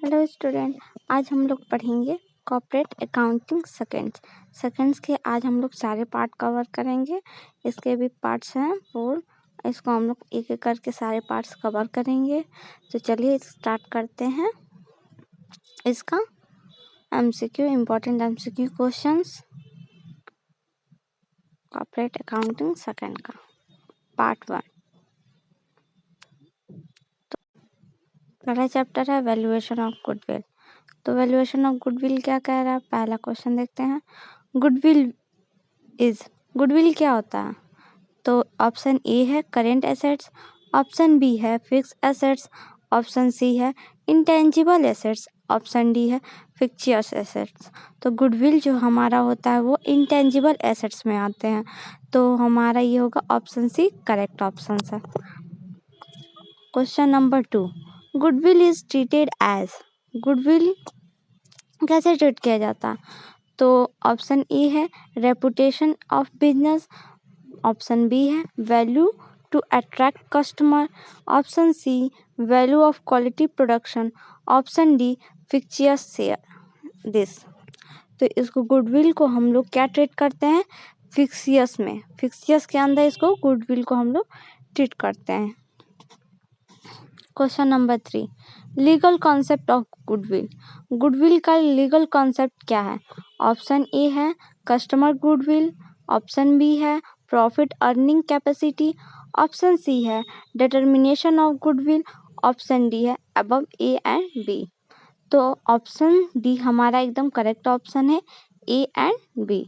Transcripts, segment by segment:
Hello student, आज हम लोग पढ़ेंगे कॉर्पोरेट अकाउंटिंग सेकंड्स के। आज हम लोग सारे पार्ट कवर करेंगे। इसके भी पार्ट्स हैं 4। इसको हम लोग एक एक करके सारे पार्ट्स कवर करेंगे। तो चलिए स्टार्ट करते हैं। इसका MCQ, important MCQ questions corporate accounting second का पार्ट 1। पहला चैप्टर है वैल्यूएशन ऑफ गुडविल। तो वैल्यूएशन ऑफ गुडविल क्या कह रहा है, पहला क्वेश्चन देखते हैं। गुडविल क्या होता है? तो ऑप्शन ए है करेंट एसेट्स, ऑप्शन बी है फिक्स एसेट्स, ऑप्शन सी है इंटेंजिबल एसेट्स, ऑप्शन डी है फिक्चियस एसेट्स। तो गुडविल जो हमारा होता है वो इंटेंजिबल एसेट्स में आते हैं। तो हमारा ये होगा ऑप्शन सी करेक्ट ऑप्शन है। Question number 2, goodwill is treated as. Goodwill कैसे ट्रीट किया जाता है? तो ऑप्शन ए है reputation of business, option B है value to attract customer, option C value of quality production, option D fictitious share this. तो इसको गुडविल को हम लोग क्या ट्रीट करते हैं? फिक्शियस में, फिक्शियस के अंदर इसको गुडविल को हम लोग ट्रीट करते हैं। Question number 3, legal concept of goodwill. Goodwill का लीगल कॉन्सेप्ट क्या है? ऑप्शन ए है कस्टमर गुडविल, ऑप्शन बी है profit earning capacity, option C है determination of goodwill, option D है अबव ए एंड बी। तो ऑप्शन डी हमारा एकदम करेक्ट ऑप्शन है, A and B.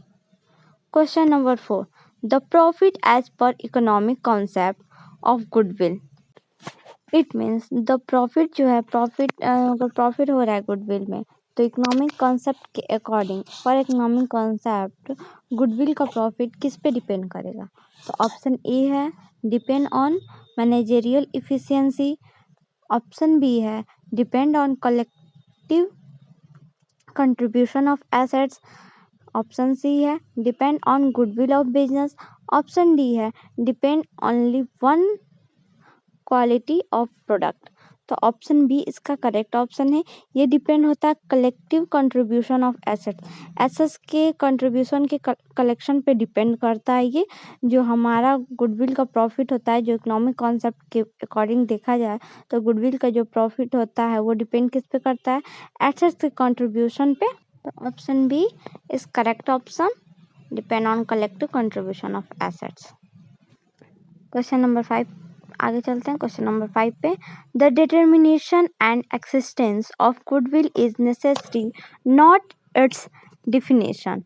Question number 4, the profit as per economic concept of goodwill. It means the profit जो है, अगर profit हो रहा है गुडविल में, तो इकोनॉमिक कॉन्सेप्ट के according for economic concept goodwill का प्रॉफिट किस पे डिपेंड करेगा? तो ऑप्शन ए है depend on managerial efficiency, option B है depend on collective contribution of assets, option C है depend on goodwill of business, option D है depend only one quality of product. तो option B इसका correct option है। ये depend होता है collective contribution of assets के कंट्रीब्यूशन के कलेक्शन पे डिपेंड करता है। ये जो हमारा गुडविल का प्रॉफिट होता है, जो इकोनॉमिक कॉन्सेप्ट के अकॉर्डिंग देखा जाए तो गुडविल का जो प्रॉफिट होता है वो डिपेंड किस पे करता है? एसेट्स के कंट्रीब्यूशन पे। तो option B is correct option, depend on collective contribution of assets. Question number 5 आगे चलते हैं। क्वेश्चन नंबर 5 पे, the determination and existence of goodwill is necessary not its definition,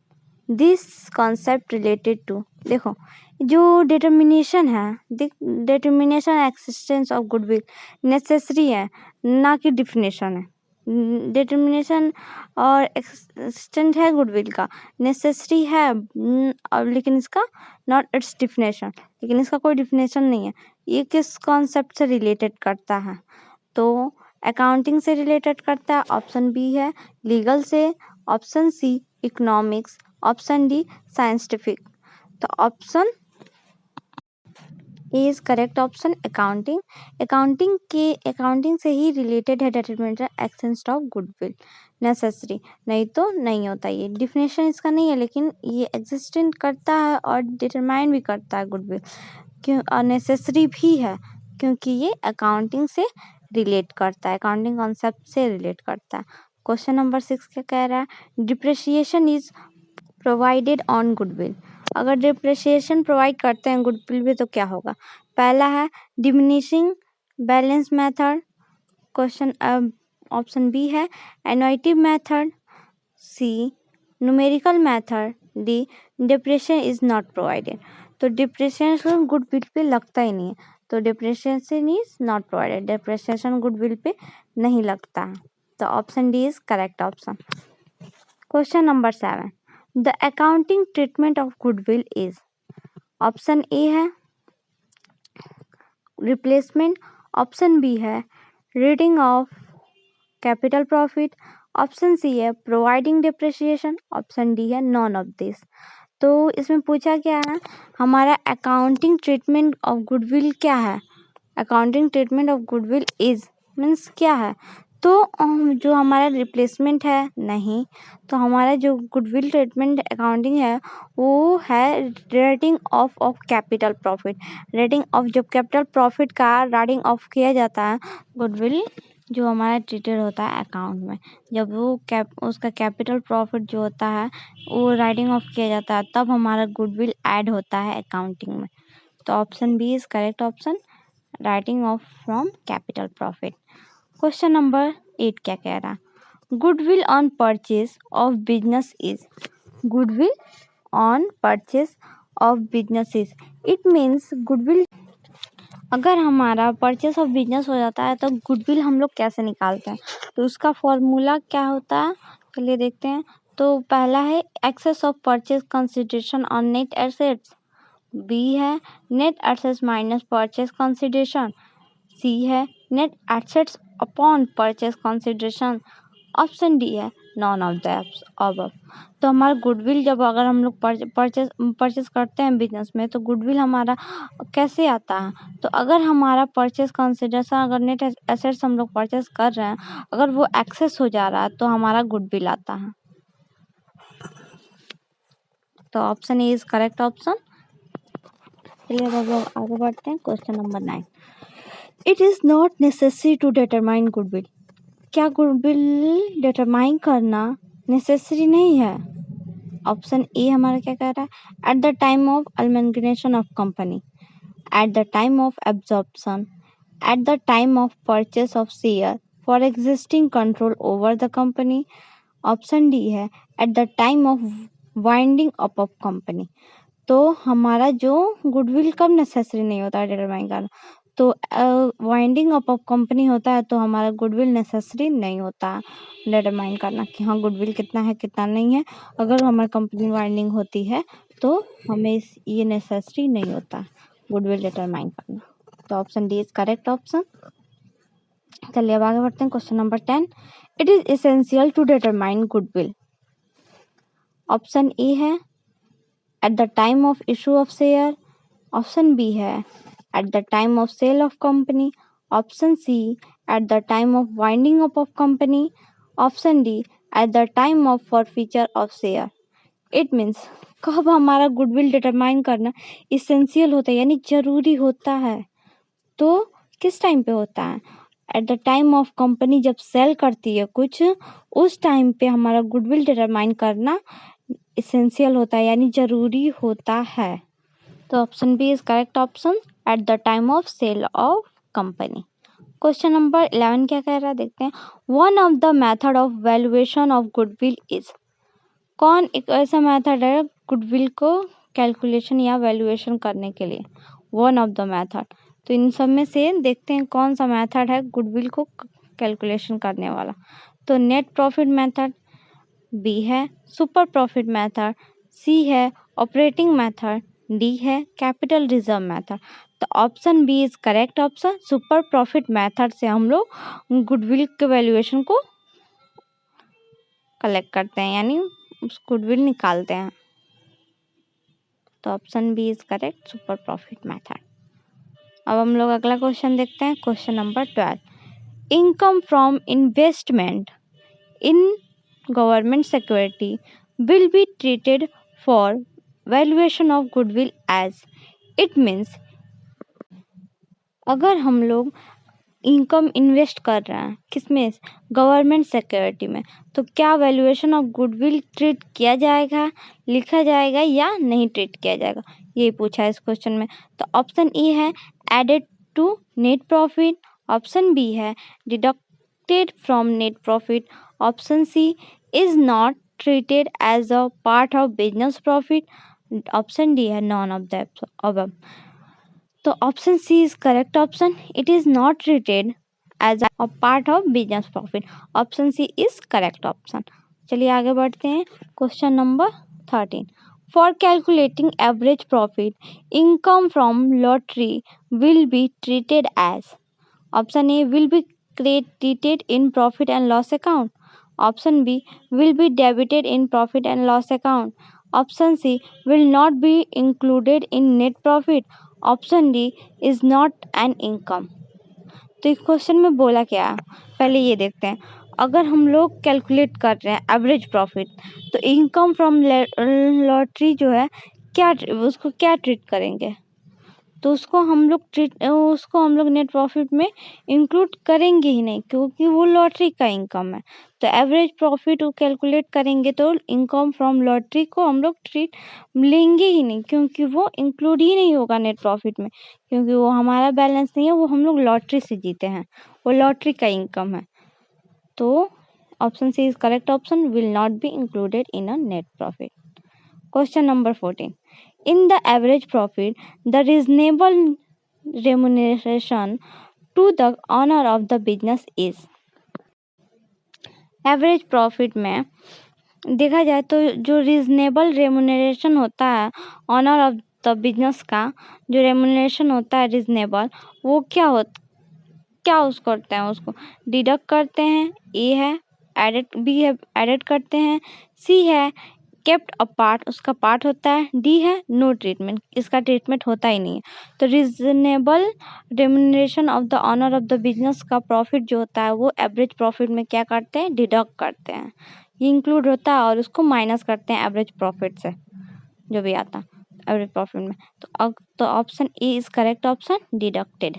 this concept related to. देखो जो determination है, determination existence of goodwill necessary है, ना कि डिफिनेशन है। डिटर्मिनेशन और एक्सिस्टेंट है गुडविल का, नेसेसरी है और लेकिन इसका नॉट इट्स डिफिनेशन, लेकिन इसका कोई डिफिनेशन नहीं है। ये किस कॉन्सेप्ट से रिलेटेड करता है? तो अकाउंटिंग से रिलेटेड करता है। ऑप्शन बी है लीगल से, option C economics, option D scientific. तो option A is correct option, accounting. Accounting से ही रिलेटेड है determination extent of goodwill, necessary, नहीं तो नहीं होता। ये डिफिनेशन इसका नहीं है, लेकिन ये एग्जिस्टेंट करता है और डिटरमाइन भी करता है गुडविल, क्यों और नेसेसरी भी है क्योंकि ये अकाउंटिंग से रिलेट करता है, अकाउंटिंग कॉन्सेप्ट से रिलेट करता है। क्वेश्चन नंबर 6 क्या कह रहा है? Depreciation is provided on goodwill. अगर डिप्रिसिएशन प्रोवाइड करते हैं गुडविल पे तो क्या होगा? पहला है diminishing balance method, question option B है annuity method, C numerical method, D depreciation is not provided. तो डिप्रिसिएशन गुडविल पे लगता ही नहीं है, तो depreciation is not provided, depreciation goodwill पे नहीं लगता है। तो option D is correct option. Question number 7, the accounting treatment of goodwill is. Option A है रिप्लेसमेंट, ऑप्शन बी है reading of capital profit, option C है प्रोवाइडिंग डिप्रिसिएशन, ऑप्शन डी है none of this. तो इसमें पूछा क्या है, हमारा अकाउंटिंग ट्रीटमेंट ऑफ गुडविल क्या है? Accounting treatment of goodwill is means क्या है? तो जो हमारा रिप्लेसमेंट है नहीं, तो हमारा जो गुडविल ट्रीटमेंट अकाउंटिंग है वो है rating of capital profit. Rating of जब कैपिटल प्रॉफिट का राइटिंग ऑफ किया जाता है, गुडविल जो हमारा ट्रीटेड होता है अकाउंट में, जब वो उसका कैपिटल प्रॉफिट जो होता है वो राइटिंग ऑफ किया जाता है, तब हमारा गुडविल ऐड होता है अकाउंटिंग में। तो option B is correct option, writing off from capital profit. Question number 8 क्या कह रहा, goodwill on purchase of business is, goodwill on purchase of business is, it means goodwill, अगर हमारा परचेस ऑफ बिजनेस हो जाता है तो गुडविल हम लोग कैसे निकालते हैं, तो उसका फॉर्मूला क्या होता है चलिए देखते हैं। तो पहला है excess of purchase consideration on net assets, B है net assets minus purchase consideration, C है net assets upon purchase consideration, option D है नॉन ऑफ द अबव। तो हमारा गुडविल जब अगर हम लोग परचेज करते हैं बिजनेस में, तो गुडविल हमारा कैसे आता है, तो अगर हमारा परचेज कंसिडरेशन, अगर नेट एसेट्स हम लोग परचेज कर रहे हैं, अगर वो एक्सेस हो जा रहा है तो हमारा गुडविल आता है। तो option A is correct option. चलिए अब लोग आगे बढ़ते हैं। Question number 9, it is not necessary to determine goodwill, क्या गुडविल डिटरमाइन करना नेसेसरी नहीं है। ऑप्शन ए हमारा क्या कह रहा है, at the time of amalgamation of company, at the time of absorption, at the time of purchase of share for existing control over the company, option D है at the time of winding up of company. तो हमारा जो goodwill कब necessary नहीं होता है determine करना, तो वाइंडिंग अप ऑफ कंपनी होता है तो हमारा गुडविल नेसेसरी नहीं होता डिटरमाइन करना कि हाँ गुडविल कितना है कितना नहीं है। अगर हमारी कंपनी वाइंडिंग होती है तो हमें ये नेसेसरी नहीं होता गुडविल डिटरमाइन करना। तो option D is correct option. चलिए अब आगे बढ़ते हैं। Question number 10, it is essential to determine goodwill, option A है at the time of issue of share, option B है at the time of sale of company, option C at the time of winding up of company, option D at the time of forfeiture of share. It means कब हमारा goodwill determine करना essential होता है यानी जरूरी होता है, तो किस टाइम पे होता है, at the time of company जब सेल करती है कुछ, उस टाइम पे हमारा गुडविल डिटरमाइन करना इसेंशियल होता है यानी जरूरी होता है। तो option B is correct option, at the time of sale of company. Question number 11 क्या कह रहा है देखते हैं। One of the method of valuation of goodwill is, कौन एक ऐसा मेथड है गुडविल को कैलकुलेशन या वैल्यूएशन करने के लिए, वन ऑफ द मेथड। तो इन सब में से देखते हैं कौन सा मेथड है गुडविल को कैलकुलेशन करने वाला। तो नेट प्रॉफिट मेथड, बी है सुपर प्रॉफिट मेथड, सी है ऑपरेटिंग मेथड, डी है कैपिटल रिजर्व मेथड। तो option B is correct option, super profit method से हम लोग गुडविल के वैल्यूएशन को कलेक्ट करते हैं यानी उस गुडविल निकालते हैं। तो option B is correct, super profit method. अब हम लोग अगला क्वेश्चन देखते हैं। Question number 12, income from investment in government security will be treated for valuation of goodwill as, it means अगर हम लोग इनकम इन्वेस्ट कर रहे हैं किसमें, गवर्नमेंट सिक्योरिटी में, तो क्या वैल्यूएशन ऑफ गुडविल ट्रीट किया जाएगा, लिखा जाएगा या नहीं ट्रीट किया जाएगा, ये पूछा है इस क्वेश्चन में। तो ऑप्शन ए है added to net profit, option B है deducted from net profit, option C is not treated as a part of business profit, option D है none of the above। तो option C is correct option, it is not treated as a part of business profit, option C is correct option. चलिए आगे बढ़ते हैं। Question number 13, for calculating average profit income from lottery will be treated as, option A will be credited in profit and loss account, option B will be debited in profit and loss account, option C will not be included in net profit, option D is not an income। तो इस question में बोला क्या है, पहले ये देखते हैं। अगर हम लोग कैलकुलेट कर रहे हैं एवरेज प्रॉफिट, तो इनकम फ्रॉम लॉटरी जो है उसको क्या ट्रीट करेंगे, तो उसको हम लोग नेट प्रॉफिट में इंक्लूड करेंगे ही नहीं, क्योंकि वो लॉटरी का इनकम है। तो एवरेज प्रॉफिट को कैलकुलेट करेंगे तो इनकम फ्रॉम लॉटरी को हम लोग ट्रीट लेंगे ही नहीं, क्योंकि वो इंक्लूड ही नहीं होगा नेट प्रॉफिट में, क्योंकि वो हमारा बैलेंस नहीं है, वो हम लोग लॉटरी से जीते हैं, वो लॉटरी का इनकम है। तो option C is correct option, will not be included in a net profit. Question number 14. In the average profit, the reasonable remuneration to the owner of the business is. Average profit में देखा जाए तो जो reasonable remuneration होता है honour of the business का, जो remuneration होता है रीजनेबल, वो क्या उसको करते हैं, उसको डिडक्ट करते हैं। ए है एडिट, बी है एडिट करते हैं, सी है केप्ट अ पार्ट, उसका पार्ट होता है, डी है नो ट्रीटमेंट, इसका ट्रीटमेंट होता ही नहीं है। तो reasonable remuneration of the owner of the business का प्रॉफिट जो होता है वो एवरेज प्रॉफिट में क्या करते हैं, डिडक्ट करते हैं, ये इंक्लूड होता है और उसको माइनस करते हैं एवरेज प्रॉफिट से, जो भी आता है एवरेज प्रॉफिट में। तो option A is correct option, deducted.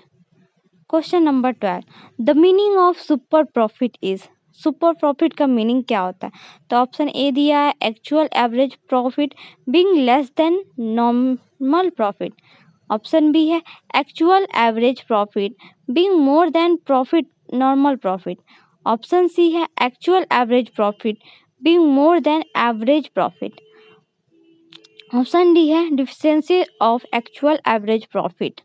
Question number 12. The meaning of super profit is, super profit का मीनिंग क्या होता है, तो ऑप्शन ए दिया है actual average profit being less than normal profit, option B है actual average profit being more than profit normal profit, option C है actual average profit being more than average profit, option D है deficiency of actual average profit.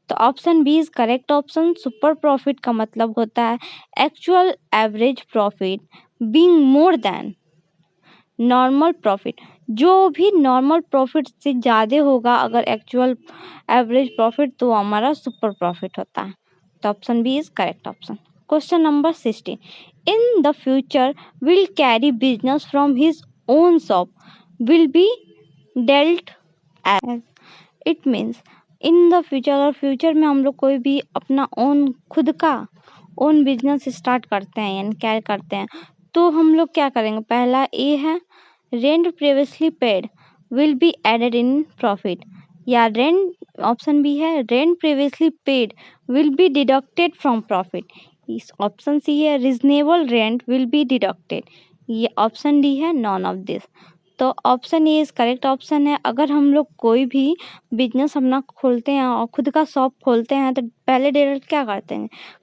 तो option B is correct option, super profit का मतलब होता है actual average profit being more than normal profit, जो भी normal profit से ज़्यादा होगा अगर एक्चुअल एवरेज प्रॉफिट, तो हमारा सुपर प्रॉफिट होता है। तो option B is correct option. Question number 16. In the future will carry business from his own shop will be dealt as, it means in the future, अगर future में हम लोग कोई भी अपना खुद का ओन बिजनेस स्टार्ट करते हैं यानी क्या करते हैं, तो हम लोग क्या करेंगे, पहला ए है rent previously paid will be added in profit, या रेंट, ऑप्शन बी है rent previously paid will be deducted from profit, इस ऑप्शन सी है reasonable rent will be deducted, ये ऑप्शन डी है नॉन ऑफ दिस। तो option A is correct option है। अगर हम लोग कोई भी बिजनेस अपना खोलते हैं और खुद का शॉप खोलते हैं, तो पहले डायरेक्ट क्या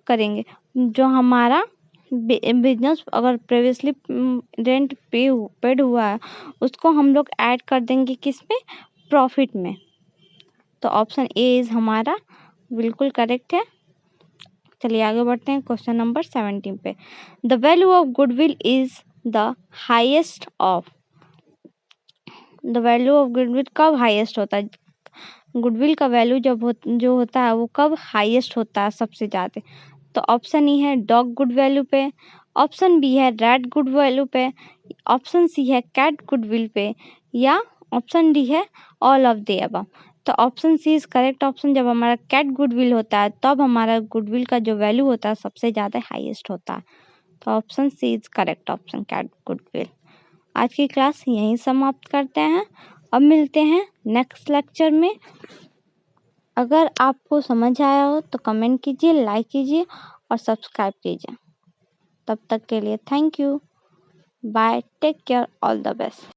करेंगे, जो हमारा बिजनेस अगर प्रीवियसली रेंट पेड हुआ है उसको हम लोग ऐड कर देंगे किस में, प्रॉफिट में। तो ऑप्शन ए इज हमारा बिल्कुल करेक्ट है। चलिए आगे बढ़ते हैं क्वेश्चन नंबर 17 पे। The value of goodwill is the highest of, the value of goodwill कब हाईएस्ट होता है, गुडविल का वैल्यू जो होता है वो कब हाईएस्ट होता है सबसे ज़्यादा, तो ऑप्शन ई है डॉग गुड वैल्यू पे, ऑप्शन बी है रैट गुड वैल्यू पे, ऑप्शन सी है कैट गुडविल पे, या ऑप्शन डी है ऑल ऑफ द अबव। तो option C is correct option, जब हमारा कैट गुडविल होता है तब हमारा गुडविल का जो वैल्यू होता है सबसे ज़्यादा हाईएस्ट होता है। तो option C is correct option, cat goodwill. आज की क्लास यहीं समाप्त करते हैं, अब मिलते हैं नेक्स्ट लेक्चर में। अगर आपको समझ आया हो तो कमेंट कीजिए, लाइक कीजिए और सब्सक्राइब कीजिए। तब तक के लिए thank you, bye, take care, all the best.